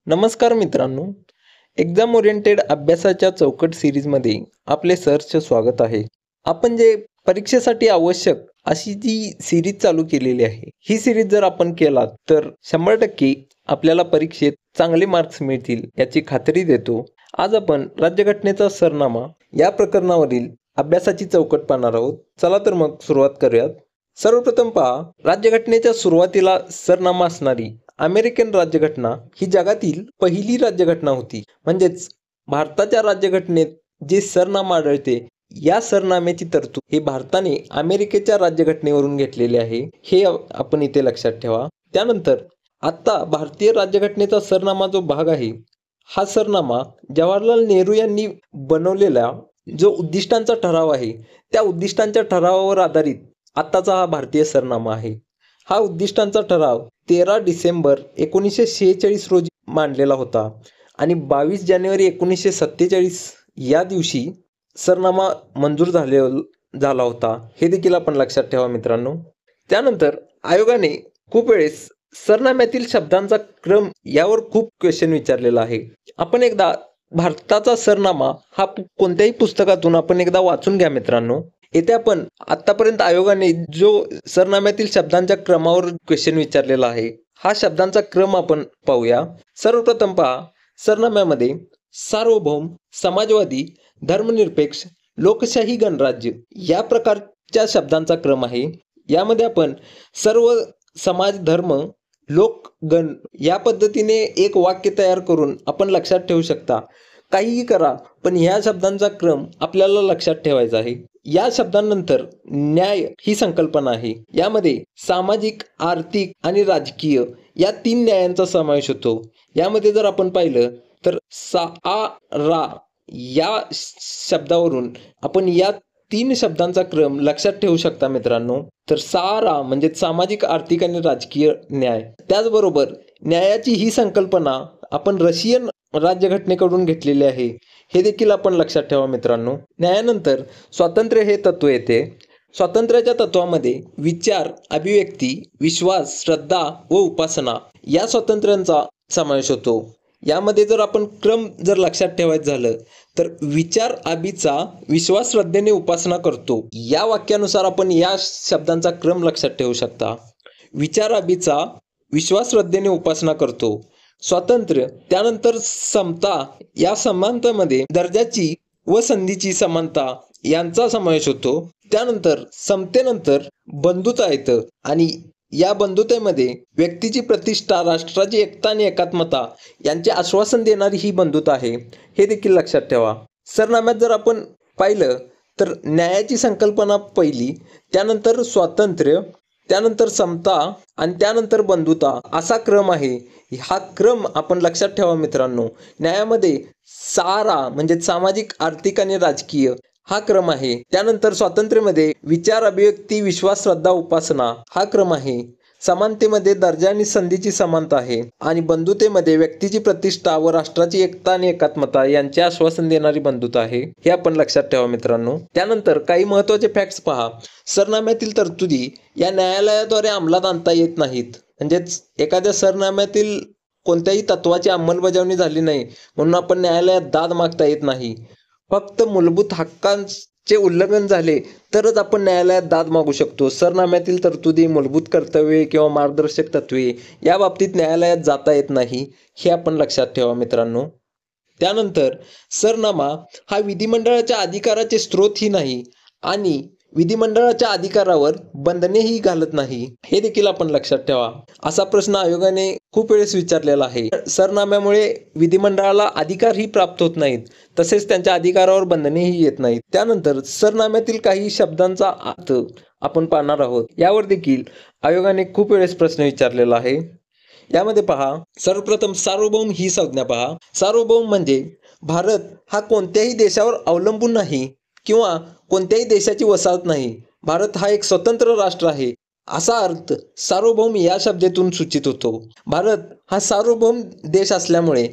नमस्कार मित्रांनो, exam oriented अभ्यासाच्या चौकट सिरीजमध्ये आपले सहर्ष स्वागत आहे. आपण जे परीक्षेसाठी आवश्यक अशी जी सिरीज चालू केलेली आहे, ही सिरीज जर आपण केलात तर 100% आपल्याला परीक्षेत चांगले मार्क्स मिळतील याची खात्री देतो. आज आपण राज्यघटनेचा सरनामा या प्रकरणावरील अभ्यासाची चौकट पाहणार आहोत. चला तर मग सुरुवात करूयात. सर्वप्रथम पहा, राज्यघटनेच्या सुरुवातीला सरनामा असणारी अमेरिकन राज्यघटना ही जगातील पहिली राज्यघटना होती. म्हणजेच भारताच्या राज्यघटनेत जे सरनामा आढळते या सरनाम्याची तरतूद हे भारताने अमेरिकेच्या राज्यघटनेवरून घेतलेले आहे, हे आपण इथे लक्षात ठेवा. त्यानंतर आता भारतीय राज्यघटनेचा सरनामा जो भाग आहे, हा सरनामा जवाहरलाल नेहरू यांनी बनवलेला जो उद्दिष्टांचा ठराव आहे, त्या उद्दिष्टांच्या ठरावावर आधारित आत्ताचा हा भारतीय सरनामा आहे. हा उद्दिष्टांचा ठराव 13 डिसेंबर 1946 रोजी मांडलेला होता आणि 22 जानेवारी 1947 या दिवशी सरनामा मंजूर झाला होता, हे देखील आपण लक्षात ठेवा मित्रांनो. त्यानंतर आयोगाने खूप वेळेस सरनाम्यातील शब्दांचा क्रम यावर खूप क्वेश्चन विचारलेला आहे. आपण एकदा भारताचा सरनामा हा कोणत्याही पुस्तकातून आपण एकदा वाचून घ्या मित्रांनो. येथे आपण आतापर्यंत आयोगाने जो सरनाम्यातील शब्दांच्या क्रमावर क्वेश्चन विचारलेला आहे, हा शब्दांचा क्रम आपण पाहूया. सर्वप्रथम पहा, सरनाम्यामध्ये सार्वभौम, समाजवादी, धर्मनिरपेक्ष, लोकशाही, गणराज्य या प्रकारच्या शब्दांचा क्रम आहे. यामध्ये आपण सर्व, समाज, धर्म, लोक, गण या पद्धतीने एक वाक्य तयार करून आपण लक्षात ठेवू शकता. काहीही करा, पण ह्या शब्दांचा क्रम आपल्याला लक्षात ठेवायचा आहे. या शब्दांनंतर न्याय ही संकल्पना आहे. यामध्ये सामाजिक, आर्थिक आणि राजकीय या 3 न्यायांचा समावेश होतो. यामध्ये जर आपण पाहिलं तर सा आ रा या शब्दावरून आपण या 3 शब्दांचा क्रम लक्षात ठेवू शकता मित्रांनो. तर सा म्हणजे सामाजिक, आर्थिक आणि राजकीय न्याय. त्याचबरोबर न्यायाची ही संकल्पना आपण रशियन राज्यघटनेकडून घेतलेली आहे, हे देखील आपण लक्षात ठेवा मित्रांनो. न्यायानंतर स्वातंत्र्य हे तत्व येते. स्वातंत्र्याच्या तत्वामध्ये विचार, अभिव्यक्ती, विश्वास, श्रद्धा व उपासना या स्वातंत्र्यांचा समावेश होतो. यामध्ये जर आपण क्रम जर लक्षात ठेवायचं झालं तर विचार अभिचा, विश्वास श्रद्धेने उपासना करतो, या वाक्यानुसार आपण या शब्दांचा क्रम लक्षात ठेवू शकता. विचार अभिचा, विश्वास श्रद्धेने उपासना करतो. स्वातंत्र्य, त्यानंतर समता, या समानतेमध्ये दर्जाची व संधीची समानता यांचा समावेश होतो. त्यानंतर समतेनंतर बंधुता येतं आणि या बंधुतेमध्ये व्यक्तीची प्रतिष्ठा, राष्ट्राची एकता आणि एकात्मता यांचे आश्वासन देणारी ही बंधुता आहे, हे देखील लक्षात ठेवा. सरनाम्यात जर आपण पाहिलं तर न्यायाची संकल्पना पहिली, त्यानंतर स्वातंत्र्य, त्यानंतर समता आणि त्यानंतर बंधुता असा क्रम आहे. हा क्रम आपण लक्षात ठेवा मित्रांनो. न्यायामध्ये सारा म्हणजे सामाजिक, आर्थिक आणि राजकीय हा क्रम आहे. त्यानंतर स्वातंत्र्यामध्ये विचार, अभिव्यक्ती, विश्वास, श्रद्धा, उपासना हा क्रम आहे. समानतेमध्ये दर्जा आणि संधीची समानता आहे आणि बंधुतेमध्ये व्यक्तीची प्रतिष्ठा व राष्ट्राची एकता आणि एकात्मता यांचे आश्वासन देणारी बंधुता आहे, हे आपण लक्षात ठेवा मित्रांनो. त्यानंतर काही महत्त्वाचे फॅक्ट्स पहा. सरनाम्यातील तरतुदी या न्यायालयाद्वारे अंमलात आणता येत नाहीत. म्हणजेच एखाद्या सरनाम्यातील कोणत्याही तत्वाची अंमलबजावणी झाली नाही म्हणून आपण न्यायालयात दाद मागता येत नाही. फक्त मूलभूत हक्कांचे उल्लंघन झाले तरच आपण न्यायालयात दाद मागू शकतो. सरनाम्यातील तरतुदी, मूलभूत कर्तव्ये किंवा मार्गदर्शक तत्वे या बाबतीत न्यायालयात जाता येत नाही, हे आपण लक्षात ठेवा मित्रांनो. त्यानंतर सरनामा हा विधिमंडळाच्या अधिकाराचे स्रोतही नाही आणि विधिमंडळाच्या अधिकारावर बंधनेही घालत नाही, हे देखील आपण लक्षात ठेवा. असा प्रश्न आयोगाने खूप वेळेस विचारलेला आहे. सरनाम्यामुळे विधिमंडळाला अधिकारही प्राप्त होत नाहीत, तसेच त्यांच्या अधिकारावर बंधनेही येत नाहीत. त्यानंतर सरनाम्यातील काही शब्दांचा अर्थ आपण पाहणार आहोत. यावर देखील आयोगाने खूप वेळेस प्रश्न विचारलेला आहे. यामध्ये पहा, सर्वप्रथम सार्वभौम ही संज्ञा पहा. सार्वभौम म्हणजे भारत हा कोणत्याही देशावर अवलंबून नाही किंवा कोणत्याही देशाची वसाहत नाही. भारत हा एक स्वतंत्र राष्ट्र आहे, असा अर्थ सार्वभौम या शब्दातून सूचित होतो. भारत हा सार्वभौम देश असल्यामुळे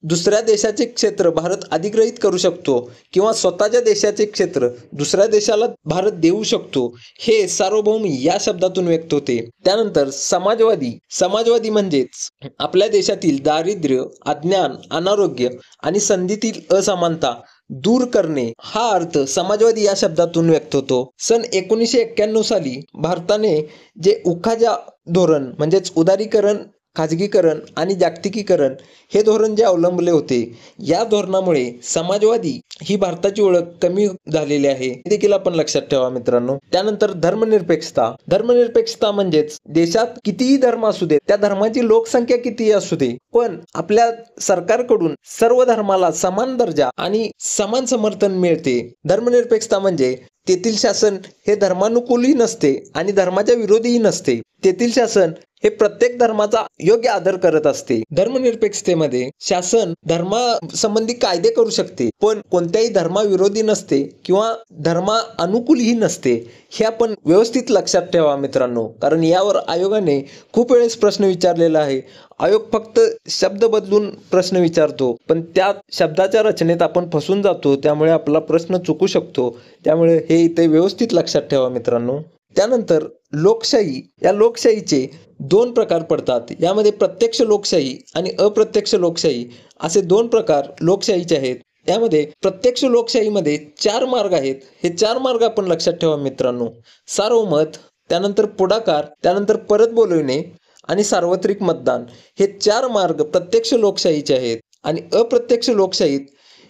दुसऱ्या देशाचे क्षेत्र भारत अधिग्रहित करू शकतो किंवा स्वतःच्या देशाचे क्षेत्र दुसऱ्या देशाला भारत देऊ शकतो, हे सार्वभौम या शब्दातून व्यक्त होते. त्यानंतर समाजवादी म्हणजेच आपल्या देशातील दारिद्र्य, अज्ञान, अनारोग्य आणि संधीतील असमानता दूर करणे हा अर्थ समाजवादी या शब्दातून व्यक्त होतो. सन 1991 साली भारताने जे उखाजा धोरण म्हणजेच उदारीकरण, खाजगीकरण आणि जागतिकीकरण हे धोरण जे अवलंबले होते, या धोरणामुळे समाजवादी ही भारताची ओळख कमी झालेली आहे, हे देखील आपण लक्षात ठेवा मित्रांनो. त्यानंतर धर्मनिरपेक्षता म्हणजेच देशात कितीही धर्म असू दे, त्या धर्माची लोकसंख्या कितीही असू दे, पण आपल्या सरकारकडून सर्व धर्माला समान दर्जा आणि समान समर्थन मिळते. धर्मनिरपेक्षता म्हणजे तेथील शासन हे धर्मानुकूलही नसते आणि धर्माच्या विरोधीही नसते. तेथील शासन हे प्रत्येक धर्माचा योग्य आदर करत असते. धर्मनिरपेक्षतेमध्ये शासन धर्मासंबंधी कायदे करू शकते, पण कोणत्याही धर्माविरोधी नसते किंवा धर्मा अनुकूलही नसते. हे आपण व्यवस्थित लक्षात ठेवा मित्रांनो, कारण यावर आयोगाने खूप वेळेस प्रश्न विचारलेला आहे. आयोग फक्त शब्द बदलून प्रश्न विचारतो, पण त्या शब्दाच्या रचनेत आपण फसून जातो, त्यामुळे आपला प्रश्न चुकू शकतो. त्यामुळे हे इथे व्यवस्थित लक्षात ठेवा मित्रांनो. त्यानंतर लोकशाही, या लोकशाहीचे 2 प्रकार पडतात. यामध्ये प्रत्यक्ष लोकशाही आणि अप्रत्यक्ष लोकशाही असे 2 प्रकार लोकशाहीचे आहेत. यामध्ये प्रत्यक्ष लोकशाहीमध्ये 4 मार्ग आहेत. हे 4 मार्ग आपण लक्षात ठेवा मित्रांनो. सार्वमत, त्यानंतर पुढाकार, त्यानंतर परत बोलविणे आणि सार्वत्रिक मतदान, हे 4 मार्ग प्रत्यक्ष लोकशाहीचे आहेत. आणि अप्रत्यक्ष लोकशाहीत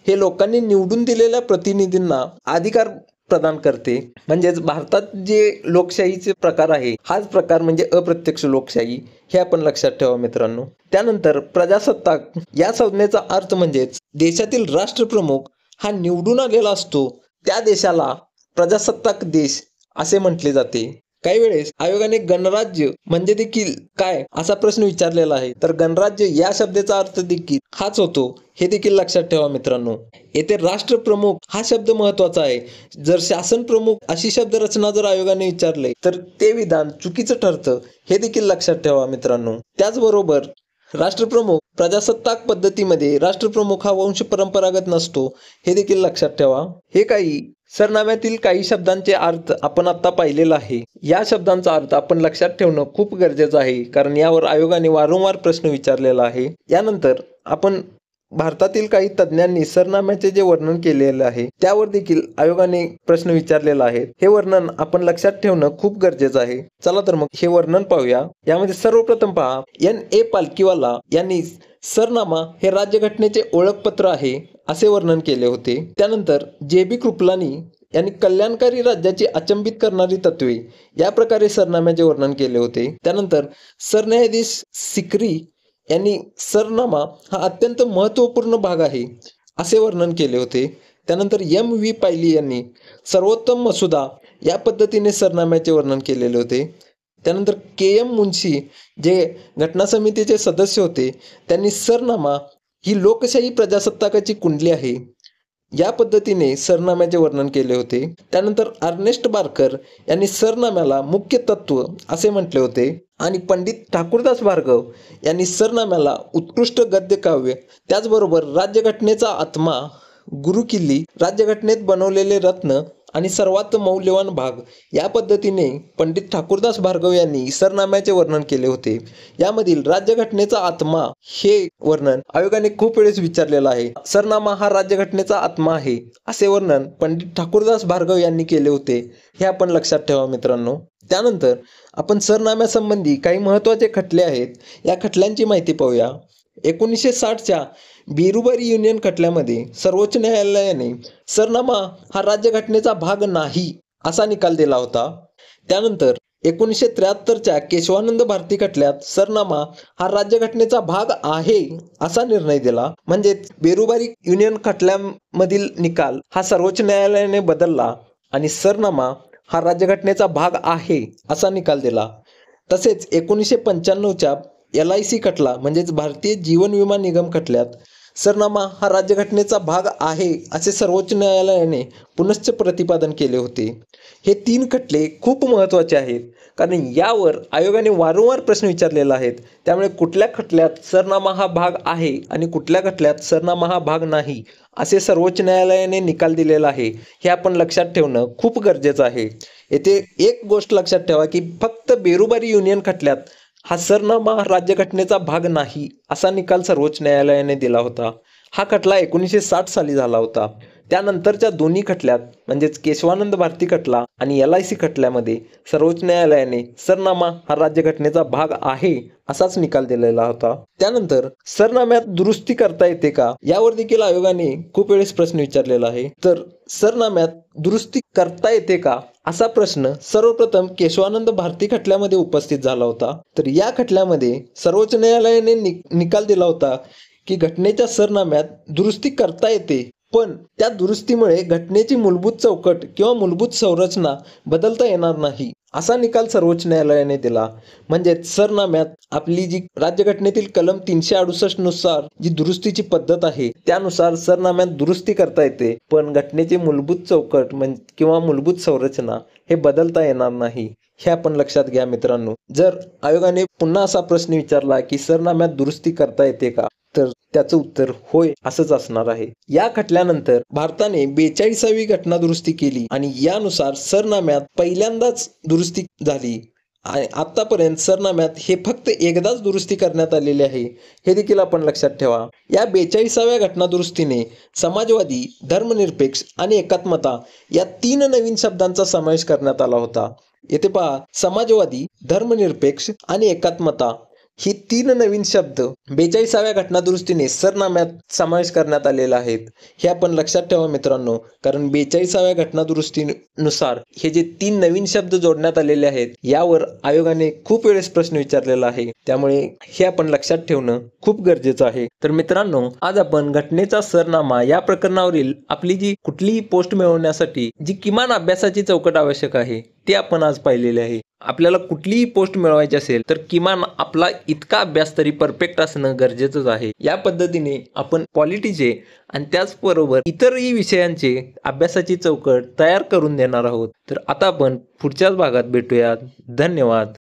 हे लोकांनी निवडून दिलेल्या प्रतिनिधींना अधिकार प्रदान करते. म्हणजेच भारतात जे लोकशाहीचे प्रकार आहे, हाच प्रकार म्हणजे अप्रत्यक्ष लोकशाही, हे आपण लक्षात ठेवा मित्रांनो. त्यानंतर प्रजासत्ताक, या संज्ञेचा अर्थ म्हणजेच देशातील राष्ट्रप्रमुख हा निवडून आलेला असतो, त्या देशाला प्रजासत्ताक देश असे म्हटले जाते. काही वेळेस आयोगाने गणराज्य म्हणजे देखील काय असा प्रश्न विचारलेला आहे, तर गणराज्य या शब्दाचा अर्थ देखील हाच होतो, हे देखील लक्षात ठेवा मित्रांनो. येथे राष्ट्रप्रमुख हा शब्द महत्वाचा आहे. जर शासन प्रमुख अशी शब्दरचना जर आयोगाने विचारले तर ते विधान चुकीचं ठरतं, हे देखील लक्षात ठेवा मित्रांनो. त्याचबरोबर राष्ट्रप्रमुख प्रजासत्ताक पद्धतीमध्ये राष्ट्रप्रमुख हा वंश परंपरागत नसतो, हे देखील लक्षात ठेवा. हे काही सरनाम्यातील काही शब्दांचे अर्थ आपण आता पाहिलेला आहे. या शब्दांचा अर्थ आपण लक्षात ठेवणं खूप गरजेचं आहे, कारण यावर आयोगाने वारंवार प्रश्न विचारलेला आहे. यानंतर आपण भारतातील काही तज्ञांनी सरनाम्याचे जे वर्णन केलेले आहे, त्यावर देखील आयोगाने प्रश्न विचारलेला आहे. हे वर्णन आपण लक्षात ठेवणं खूप गरजेचं आहे. चला तर मग हे वर्णन पाहूया. यामध्ये सर्वप्रथम पहा, N.A. पालखीवाला यांनी सरनामा हे राज्यघटनेचे ओळखपत्र आहे असे वर्णन केले होते. त्यानंतर J.B. कृपलानी यांनी कल्याणकारी राज्याची अचंबित करणारी तत्वे या प्रकारे सरनाम्याचे वर्णन केले होते. त्यानंतर सरन्यायाधीश सिकरी यांनी सरनामा हा अत्यंत महत्त्वपूर्ण भाग आहे असे वर्णन केले होते. त्यानंतर M.V. पायली यांनी सर्वोत्तम मसुदा या पद्धतीने सरनाम्याचे वर्णन केलेले होते. त्यानंतर K.M. मुन्शी जे घटना समितीचे सदस्य होते, त्यांनी सरनामा ही लोकशाही प्रजासत्ताकाची कुंडली आहे या पद्धतीने सरनाम्याचे वर्णन केले होते. त्यानंतर अर्नेस्ट बार्कर यांनी सरनाम्याला मुख्य तत्व असे म्हटले होते. आणि पंडित ठाकूरदास भार्गव यांनी सरनाम्याला उत्कृष्ट गद्य काव्य, त्याचबरोबर राज्यघटनेचा आत्मा, गुरुकिल्ली, राज्यघटनेत बनवलेले रत्न आणि सर्वात मौल्यवान भाग या पद्धतीने पंडित ठाकूरदास भार्गव यांनी सरनाम्याचे वर्णन केले होते. यामधील राज्यघटनेचा आत्मा हे वर्णन आयोगाने खूप वेळेस विचारलेलं आहे. सरनामा हा राज्यघटनेचा आत्मा आहे असे वर्णन पंडित ठाकूरदास भार्गव यांनी केले होते, हे आपण लक्षात ठेवा मित्रांनो. त्यानंतर आपण सरनाम्यासंबंधी काही महत्त्वाचे खटले आहेत, या खटल्यांची माहिती पाहूया. 1960च्या बिरुबारी युनियन खटल्यामध्ये सर्वोच्च न्यायालयाने सरनामा हा राज्यघटनेचा भाग नाही असा निकाल दिला होता. त्यानंतर 1973च्या केशवानंद भारती खटल्यात सरनामा हा राज्यघटनेचा भाग आहे असा निर्णय दिला. म्हणजे बिरुबारी युनियन खटल्यामधील निकाल हा सर्वोच्च न्यायालयाने बदलला आणि सरनामा हा राज्यघटनेचा भाग आहे असा निकाल दिला. तसेच 1995च्या LIC खटला म्हणजेच भारतीय जीवन विमा निगम खटल्यात सरनामा हा राज्यघटनेचा भाग आहे असे सर्वोच्च न्यायालयाने पुनश्च प्रतिपादन केले होते. हे 3 खटले खूप महत्त्वाचे आहेत, कारण यावर आयोगाने वारंवार प्रश्न विचारलेला आहेत. त्यामुळे कुठल्या खटल्यात सरनामा हा भाग आहे आणि कुठल्या खटल्यात सरनामा हा भाग नाही असे सर्वोच्च न्यायालयाने निकाल दिलेला आहे, हे आपण लक्षात ठेवणं खूप गरजेचं आहे. येथे एक गोष्ट लक्षात ठेवा की फक्त बेरुबारी युनियन खटल्यात हा सरनामा राज्यघटनेचा भाग नाही असा निकाल सर्वोच्च न्यायालयाने दिला होता. हा खटला 1960 साली झाला होता. त्यानंतरच्या दोन्ही खटल्यात म्हणजेच केशवानंद भारती खटला आणि LIC खटल्यामध्ये सर्वोच्च न्यायालयाने सरनामा हा राज्यघटनेचा भाग आहे असाच निकाल दिलेला होता. त्यानंतर सरनाम्यात दुरुस्ती करता येते का यावर देखील आयोगाने खूप वेळेस प्रश्न विचारलेला आहे. तर सरनाम्यात दुरुस्ती करता येते का असा प्रश्न सर्वप्रथम केशवानंद भारती खटल्यामध्ये उपस्थित झाला होता. तर या खटल्यामध्ये सर्वोच्च न्यायालयाने निकाल दिला होता की घटनेच्या सरनाम्यात दुरुस्ती करता येते, पण त्या दुरुस्तीमुळे घटनेची मूलभूत चौकट किंवा मूलभूत संरचना बदलता येणार नाही असा निकाल सर्वोच्च न्यायालयाने दिला. म्हणजे सरनाम्यात आपली जी राज्यघटनेतील कलम 368 नुसार जी दुरुस्तीची पद्धत आहे त्यानुसार सरनाम्यात दुरुस्ती करता येते, पण घटनेची मूलभूत चौकट किंवा मूलभूत संरचना हे बदलता येणार नाही. हे आपण लक्षात घ्या मित्रांनो. जर आयोगाने पुन्हा असा प्रश्न विचारला की सरनाम्यात दुरुस्ती करता येते का, तर त्याचं उत्तर होय असंच असणार आहे. या खटल्यानंतर भारताने 42वी घटना दुरुस्ती केली आणि यानुसार सरनाम्यात पहिल्यांदाच दुरुस्ती झाली. आणि आतापर्यंत सरनाम्यात हे फक्त एकदाच दुरुस्ती करण्यात आलेली आहे, हे देखील आपण लक्षात ठेवा. या 42व्या घटना दुरुस्तीने समाजवादी, धर्मनिरपेक्ष आणि एकात्मता या 3 नवीन शब्दांचा समावेश करण्यात आला होता. येथे पहा, समाजवादी, धर्मनिरपेक्ष आणि एकात्मता ही 3 नवीन शब्द 42व्या घटना दुरुस्तीने सरनाम्यात समावेश करण्यात आलेले आहेत. हे आपण लक्षात ठेवा मित्रांनो, कारण 42व्या घटना दुरुस्तीनुसार हे जे 3 नवीन शब्द जोडण्यात आलेले आहेत यावर आयोगाने खूप वेळेस प्रश्न विचारलेला आहे. त्यामुळे हे आपण लक्षात ठेवणं खूप गरजेचं आहे. तर मित्रांनो, आज आपण घटनेचा सरनामा या प्रकरणावरील आपली जी कुठलीही पोस्ट मिळवण्यासाठी जी किमान अभ्यासाची चौकट आवश्यक आहे ते आपण आज पाहिलेले आहे. आपल्याला कुठलीही पोस्ट मिळवायची असेल तर किमान आपला इतका अभ्यास तरी परफेक्ट असणं गरजेचंच आहे. या पद्धतीने आपण पॉलिटीचे आणि त्याचबरोबर इतरही विषयांचे अभ्यासाची चौकट तयार करून देणार आहोत. तर आता आपण पुढच्याच भागात भेटूयात. धन्यवाद.